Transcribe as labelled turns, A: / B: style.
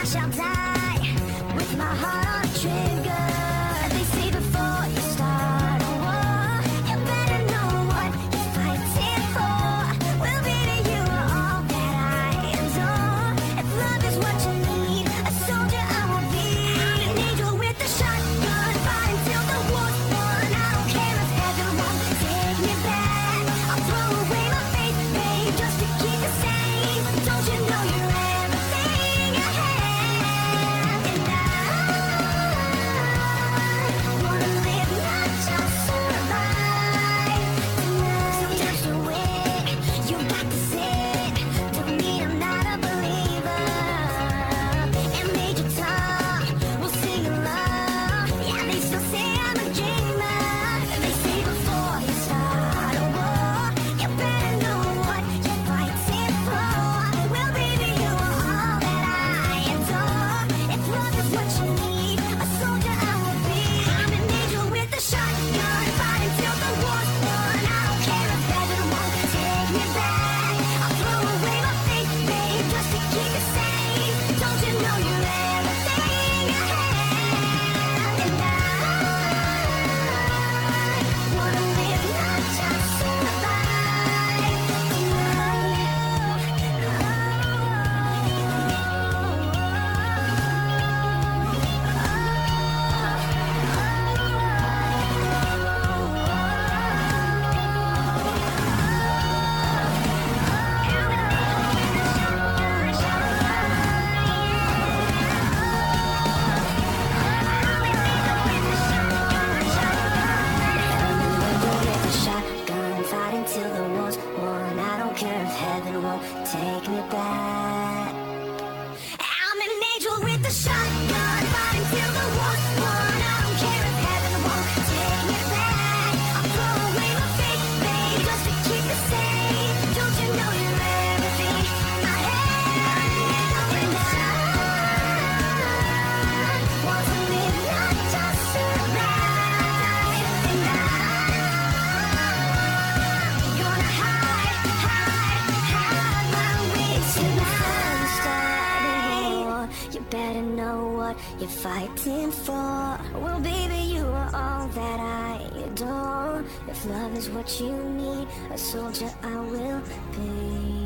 A: I shall die with my heart on a trigger. They say before you start a war, you better know what you're fighting for. Well, baby, you are all that I adore. If love is what you need, a soldier I will be. I'm an angel with a shotgun, fighting till the war's won. I don't care if heaven won't take me back. I'll throw away my faith, babe, just to keep it safe. Don't you know you're everything I have? And I wanna live, not just survive tonight. So just awake, you got to sit. Don't mean I'm not a believer. And Major Tom will sing along. Yeah, they still say I'm a dreamer. They say before you start a war, you better know what you're fighting for. Well, baby, you are all that I adore. If love is what you need, a soldier I will be. I'm an angel with a shotgun, fighting till the war's won. I don't care if heaven won't take me back. I'll throw away my faith, babe, just to keep it safe. Don't you know you're everything I have? And I wanna live, not just survive shotgun, fighting till the war's won. I don't care if heaven won't take me back. I'm an angel with a shotgun, fighting till the war's won. I don't care if heaven won't take me back. I'll throw away my faith, babe, just to keep it safe. Don't you know you're everything I have? And I want to live, not just survive. And I'm gonna hide my way tonight. Starting war, you better know what you're fighting for. Well, baby, you are all that I adore. If love is what you need, a soldier I will be.